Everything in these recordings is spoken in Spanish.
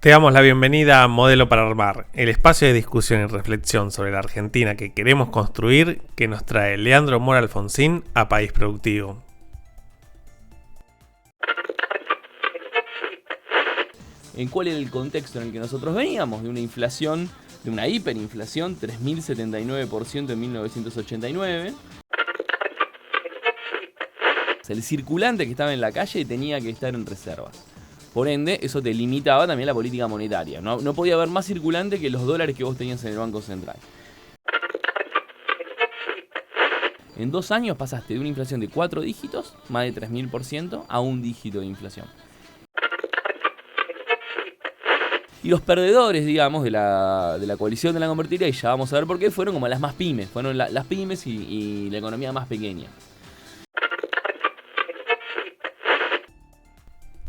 Te damos la bienvenida a Modelo para Armar, el espacio de discusión y reflexión sobre la Argentina que queremos construir que nos trae Leandro Mora Alfonsín a País Productivo. En cuál era el contexto en el que nosotros veníamos, de una inflación, de una hiperinflación, 3.079% en 1989. El circulante que estaba en la calle tenía que estar en reservas. Por ende, eso te limitaba también la política monetaria. No podía haber más circulante que los dólares que vos tenías en el Banco Central. En 2 años pasaste de una inflación de 4 dígitos, más de 3.000%, a un dígito de inflación. Y los perdedores, digamos, de la coalición de la convertibilidad, y ya vamos a ver por qué, fueron como las más pymes. Fueron las pymes y la economía más pequeña.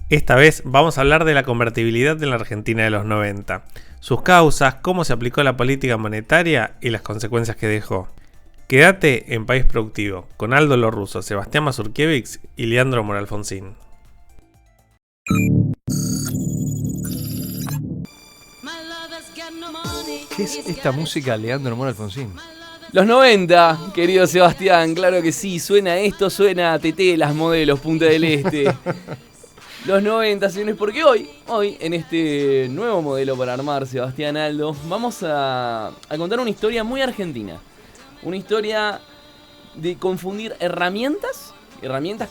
Esta vez vamos a hablar de la convertibilidad en la Argentina de los 90, sus causas, cómo se aplicó la política monetaria y las consecuencias que dejó. Quédate en País Productivo, con Aldo Lorrusso, Sebastián Mazurkiewicz y Leandro Mora Alfonsín. ¿Qué es esta música, Leandro Mora Alfonsín? Los 90, querido Sebastián, claro que sí, suena esto, suena TT, Las Modelos, Punta del Este. Los 90, señores, porque hoy, en este nuevo modelo para armar, Sebastián, Aldo, vamos a contar una historia muy argentina. Una historia de confundir herramientas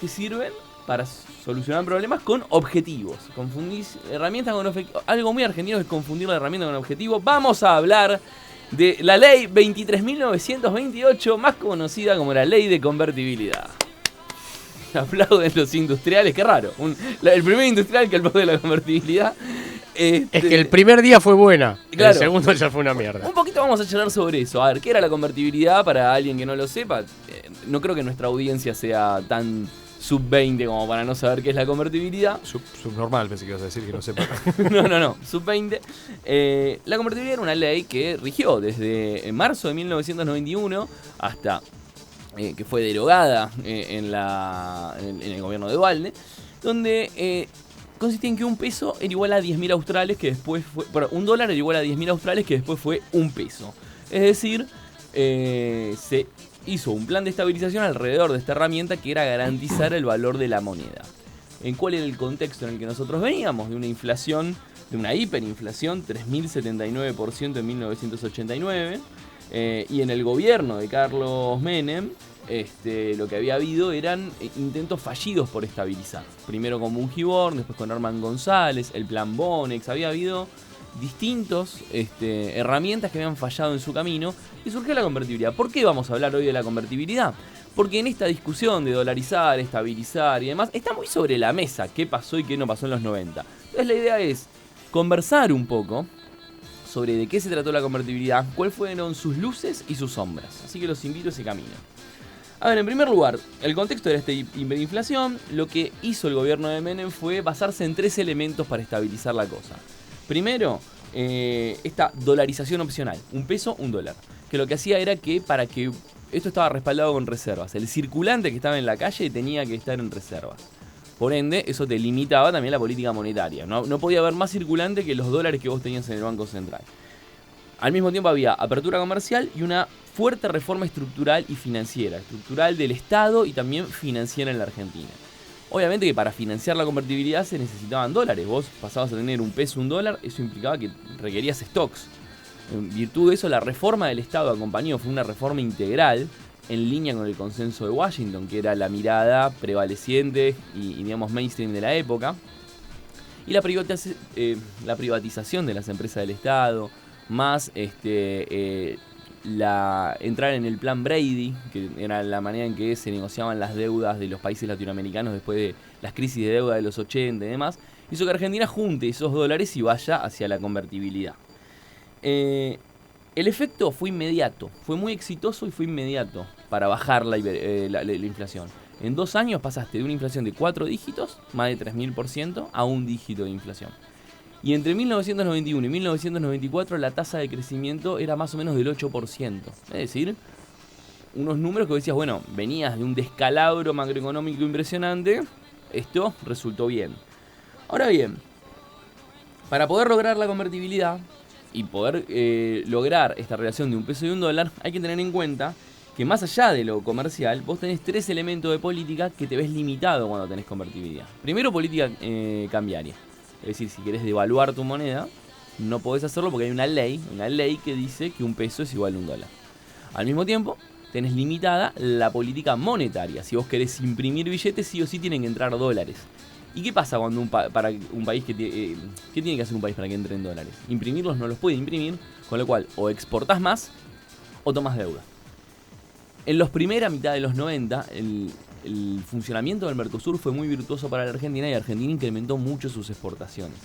que sirven para solucionar problemas con objetivos. Confundir herramientas con objetivos. Algo muy argentino es confundir la herramienta con objetivo. Vamos a hablar de la ley 23.928, más conocida como la ley de convertibilidad. Aplauden los industriales, qué raro. El primer industrial que aplaude la convertibilidad. Es que el primer día fue buena, claro. El segundo ya fue una mierda. Un poquito vamos a charlar sobre eso. A ver, ¿qué era la convertibilidad para alguien que no lo sepa? No creo que nuestra audiencia sea tan sub-20 como para no saber qué es la convertibilidad. Subnormal, pensé que ibas a decir que no sepa. No, sub-20. La convertibilidad era una ley que rigió desde marzo de 1991 hasta... que fue derogada en el gobierno de Duhalde, donde consistía en que un peso era igual a 10.000 australes, que después fue... Bueno, un dólar era igual a 10.000 australes, que después fue un peso. Es decir, se hizo un plan de estabilización alrededor de esta herramienta que era garantizar el valor de la moneda. ¿En cuál era el contexto en el que nosotros veníamos? De una inflación, de una hiperinflación, 3.079% en 1989. Y en el gobierno de Carlos Menem, lo que había habido eran intentos fallidos por estabilizar. Primero con Bungiborn, después con Herman González, el plan Bonex. Había habido distintos herramientas que habían fallado en su camino y surgió la convertibilidad. ¿Por qué vamos a hablar hoy de la convertibilidad? Porque en esta discusión de dolarizar, estabilizar y demás, está muy sobre la mesa qué pasó y qué no pasó en los 90. Entonces la idea es conversar un poco sobre de qué se trató la convertibilidad, cuáles fueron sus luces y sus sombras. Así que los invito a ese camino. A ver, en primer lugar, el contexto de esta hiperinflación, lo que hizo el gobierno de Menem fue basarse en 3 elementos para estabilizar la cosa. Primero, esta dolarización opcional, un peso, un dólar. Que lo que hacía era que para que esto estaba respaldado con reservas. El circulante que estaba en la calle tenía que estar en reservas. Por ende, eso te limitaba también la política monetaria. No podía haber más circulante que los dólares que vos tenías en el Banco Central. Al mismo tiempo había apertura comercial y una fuerte reforma estructural y financiera. Estructural del Estado y también financiera en la Argentina. Obviamente que para financiar la convertibilidad se necesitaban dólares. Vos pasabas a tener un peso, un dólar, eso implicaba que requerías stocks. En virtud de eso, la reforma del Estado acompañó, fue una reforma integral, en línea con el consenso de Washington, que era la mirada prevaleciente y digamos mainstream de la época, y la privatización de las empresas del Estado, más la entrada en el plan Brady, que era la manera en que se negociaban las deudas de los países latinoamericanos después de las crisis de deuda de los 80 y demás, hizo que Argentina junte esos dólares y vaya hacia la convertibilidad. El efecto fue inmediato, fue muy exitoso y fue inmediato para bajar la inflación. En 2 años pasaste de una inflación de 4 dígitos, más de 3.000%, a un dígito de inflación. Y entre 1991 y 1994 la tasa de crecimiento era más o menos del 8%. Es decir, unos números que decías, bueno, venías de un descalabro macroeconómico impresionante, esto resultó bien. Ahora bien, Para poder lograr la convertibilidad y poder lograr esta relación de un peso y un dólar, hay que tener en cuenta que más allá de lo comercial, vos tenés 3 elementos de política que te ves limitado cuando tenés convertibilidad. Primero, política cambiaria. Es decir, si querés devaluar tu moneda, no podés hacerlo porque hay una ley que dice que un peso es igual a un dólar. Al mismo tiempo, tenés limitada la política monetaria. Si vos querés imprimir billetes, sí o sí tienen que entrar dólares. ¿Y qué pasa cuando para un país ¿qué tiene que hacer un país para que entren dólares? Imprimirlos no los puede imprimir, con lo cual o exportás más o tomás deuda. En la primera mitad de los 90, el funcionamiento del Mercosur fue muy virtuoso para la Argentina y Argentina incrementó mucho sus exportaciones.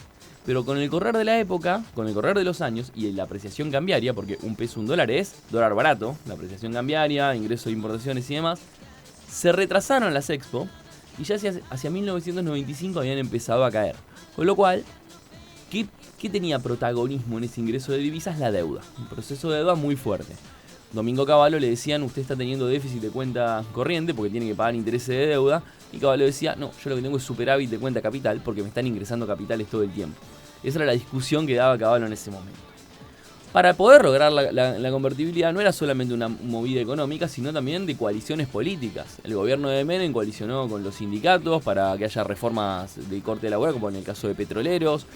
Pero con el correr de la época, con el correr de los años y la apreciación cambiaria, porque un peso, un dólar es dólar barato, la apreciación cambiaria, ingreso de importaciones y demás, se retrasaron las expo y ya hacia 1995 habían empezado a caer. Con lo cual, ¿qué tenía protagonismo en ese ingreso de divisas? La deuda, un proceso de deuda muy fuerte. Domingo Cavallo le decían, usted está teniendo déficit de cuenta corriente porque tiene que pagar intereses de deuda. Y Cavallo decía, no, yo lo que tengo es superávit de cuenta capital porque me están ingresando capitales todo el tiempo. Esa era la discusión que daba Cavallo en ese momento. Para poder lograr la convertibilidad no era solamente una movida económica, sino también de coaliciones políticas. El gobierno de Menem coalicionó con los sindicatos para que haya reformas de corte laboral, como en el caso de petroleros,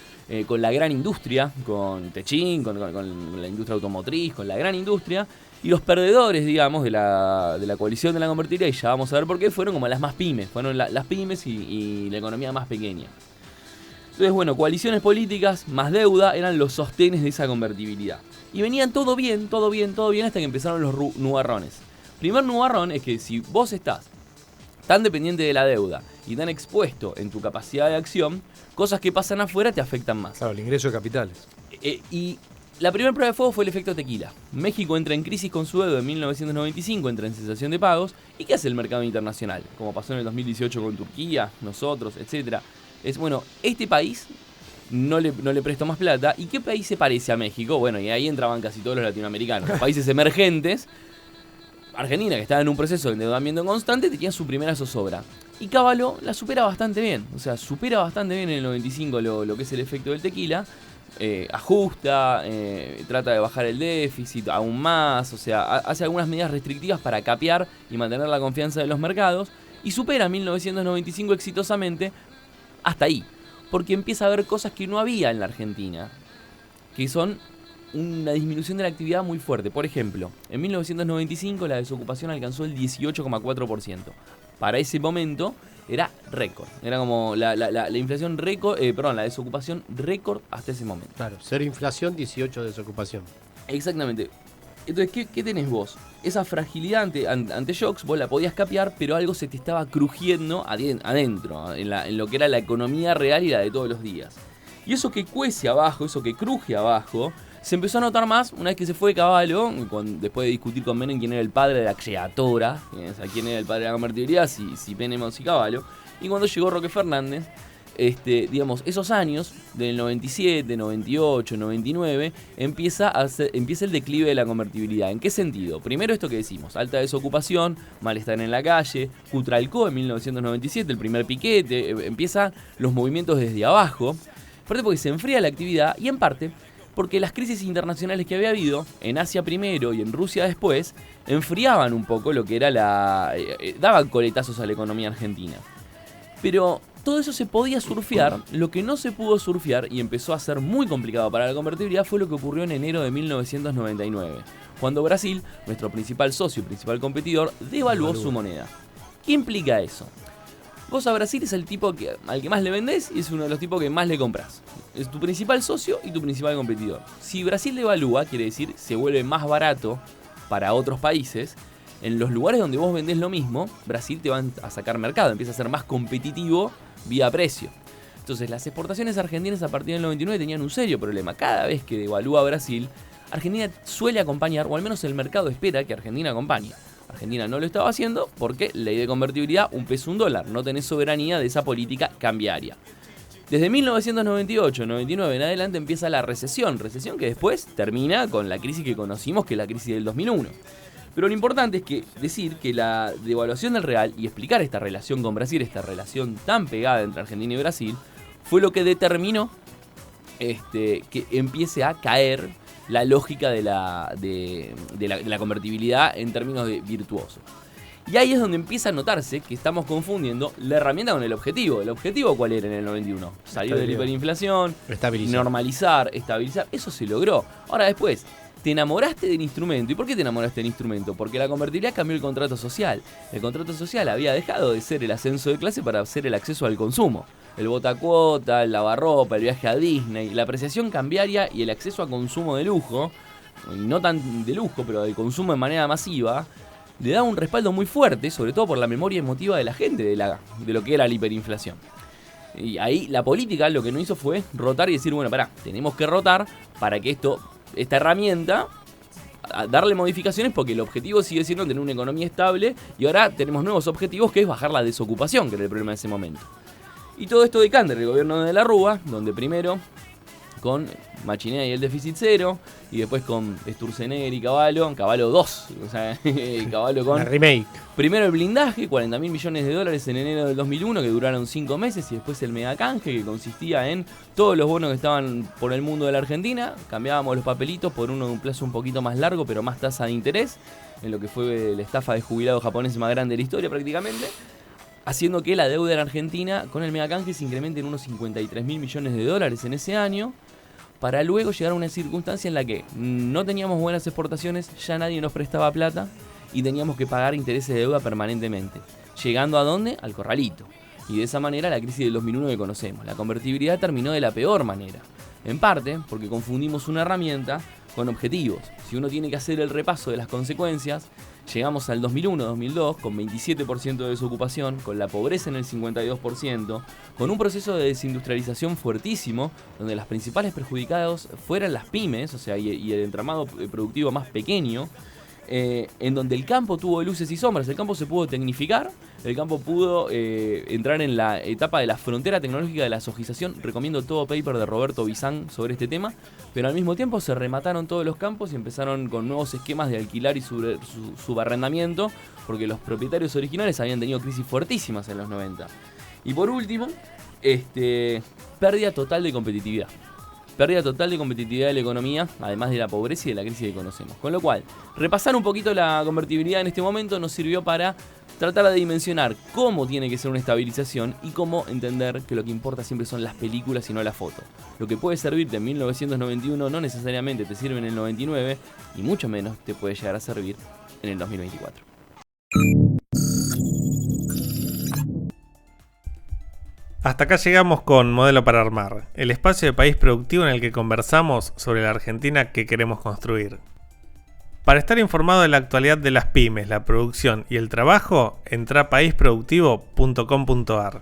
con la gran industria, con Techín, con la industria automotriz, con la gran industria. Y los perdedores, digamos, de la coalición de la convertibilidad, y ya vamos a ver por qué, fueron como las más pymes. Fueron las pymes y la economía más pequeña. Entonces, bueno, coaliciones políticas más deuda eran los sostenes de esa convertibilidad. Y venían todo bien, hasta que empezaron los nubarrones. Primer nubarrón es que si vos estás tan dependiente de la deuda y tan expuesto en tu capacidad de acción, cosas que pasan afuera te afectan más. Claro, el ingreso de capitales. Y la primera prueba de fuego fue el efecto tequila. México entra en crisis con su deuda en 1995, entra en cesación de pagos. ¿Y qué hace el mercado internacional? Como pasó en el 2018 con Turquía, nosotros, etcétera. Es bueno, este país no le prestó más plata. ¿Y qué país se parece a México? Bueno, y ahí entraban casi todos los latinoamericanos. Los países emergentes. Argentina, que estaba en un proceso de endeudamiento constante, tenía su primera zozobra. Y Cavallo la supera bastante bien. O sea, supera bastante bien en el 95 lo que es el efecto del tequila. Ajusta, trata de bajar el déficit aún más. O sea, hace algunas medidas restrictivas para capear y mantener la confianza de los mercados. Y supera 1995 exitosamente hasta ahí. Porque empieza a haber cosas que no había en la Argentina, que son una disminución de la actividad muy fuerte. Por ejemplo, en 1995 la desocupación alcanzó el 18,4%. Para ese momento era récord. Era como la inflación récord, la desocupación récord hasta ese momento. Claro, 0 inflación, 18 desocupación. Exactamente. Entonces, ¿qué tenés vos? Esa fragilidad ante shocks, vos la podías capear, pero algo se te estaba crujiendo adentro, en lo que era la economía real y la de todos los días. Y eso que cuece abajo, eso que cruje abajo, se empezó a notar más una vez que se fue Cavallo, después de discutir con Menem quién era el padre de la creatora, quién era el padre de la convertibilidad, si Menem o si Cavallo. Y cuando llegó Roque Fernández, digamos, esos años, del 97, 98, 99, empieza el declive de la convertibilidad. ¿En qué sentido? Primero esto que decimos, alta desocupación, malestar en la calle, Cutralcó en 1997, el primer piquete, empiezan los movimientos desde abajo, aparte porque se enfría la actividad y en parte porque las crisis internacionales que había habido, en Asia primero y en Rusia después, enfriaban un poco lo que era daban coletazos a la economía argentina. Pero todo eso se podía surfear. Lo que no se pudo surfear y empezó a ser muy complicado para la convertibilidad fue lo que ocurrió en enero de 1999, cuando Brasil, nuestro principal socio y principal competidor, devaluó su moneda. ¿Qué implica eso? Vos a Brasil es el tipo al que más le vendés y es uno de los tipos que más le compras. Es tu principal socio y tu principal competidor. Si Brasil devalúa, quiere decir se vuelve más barato para otros países. En los lugares donde vos vendés lo mismo, Brasil te va a sacar mercado, empieza a ser más competitivo vía precio. Entonces las exportaciones argentinas a partir del 99 tenían un serio problema. Cada vez que devalúa Brasil, Argentina suele acompañar, o al menos el mercado espera que Argentina acompañe. Argentina no lo estaba haciendo porque ley de convertibilidad, un peso, un dólar. No tenés soberanía de esa política cambiaria. Desde 1998-99 en adelante empieza la recesión que después termina con la crisis que conocimos, que es la crisis del 2001. Pero lo importante es que decir que la devaluación del real y explicar esta relación con Brasil, esta relación tan pegada entre Argentina y Brasil, fue lo que determinó que empiece a caer la lógica de la convertibilidad en términos de virtuoso. Y ahí es donde empieza a notarse que estamos confundiendo la herramienta con el objetivo. ¿El objetivo cuál era en el 91? Salir de la hiperinflación, normalizar, estabilizar. Eso se logró. Ahora después, te enamoraste del instrumento. ¿Y por qué te enamoraste del instrumento? Porque la convertibilidad cambió el contrato social. El contrato social había dejado de ser el ascenso de clase para ser el acceso al consumo. El botacuota, el lavarropa, el viaje a Disney, la apreciación cambiaria y el acceso a consumo de lujo, y no tan de lujo, pero de consumo de manera masiva, le da un respaldo muy fuerte, sobre todo por la memoria emotiva de la gente de lo que era la hiperinflación. Y ahí la política lo que no hizo fue rotar y decir, bueno, tenemos que rotar para que esta herramienta, darle modificaciones, porque el objetivo sigue siendo tener una economía estable, y ahora tenemos nuevos objetivos, que es bajar la desocupación, que era el problema de ese momento. Y todo esto decanta en el gobierno de la Rúa, donde primero con Machinea y el déficit cero, y después con Sturzenegger y Cavallo 2, o sea, Cavallo con... La remake. Primero el blindaje, 40 mil millones de dólares en enero del 2001, que duraron 5 meses, y después el megacanje, que consistía en todos los bonos que estaban por el mundo de la Argentina, cambiábamos los papelitos por uno de un plazo un poquito más largo, pero más tasa de interés, en lo que fue la estafa de jubilados japoneses más grande de la historia prácticamente, haciendo que la deuda en Argentina con el megacanje se incremente en unos 53 mil millones de dólares en ese año, para luego llegar a una circunstancia en la que no teníamos buenas exportaciones, ya nadie nos prestaba plata y teníamos que pagar intereses de deuda permanentemente. ¿Llegando a dónde? Al corralito. Y de esa manera la crisis del 2001 que conocemos. La convertibilidad terminó de la peor manera. En parte porque confundimos una herramienta con objetivos. Si uno tiene que hacer el repaso de las consecuencias, llegamos al 2001-2002 con 27% de desocupación, con la pobreza en el 52%, con un proceso de desindustrialización fuertísimo, donde las principales perjudicados fueran las pymes, o sea, y el entramado productivo más pequeño, en donde el campo tuvo luces y sombras. El campo se pudo tecnificar, el campo pudo entrar en la etapa de la frontera tecnológica de la sojización. Recomiendo todo paper de Roberto Bizán sobre este tema, pero al mismo tiempo se remataron todos los campos y empezaron con nuevos esquemas de alquilar y subarrendamiento, porque los propietarios originales habían tenido crisis fuertísimas en los 90. Y por último, pérdida total de competitividad. Pérdida total de competitividad de la economía, además de la pobreza y de la crisis que conocemos. Con lo cual, repasar un poquito la convertibilidad en este momento nos sirvió para tratar de dimensionar cómo tiene que ser una estabilización y cómo entender que lo que importa siempre son las películas y no la foto. Lo que puede servirte en 1991 no necesariamente te sirve en el 99 y mucho menos te puede llegar a servir en el 2024. Hasta acá llegamos con Modelo para Armar, el espacio de País Productivo en el que conversamos sobre la Argentina que queremos construir. Para estar informado de la actualidad de las pymes, la producción y el trabajo, entra a paisproductivo.com.ar.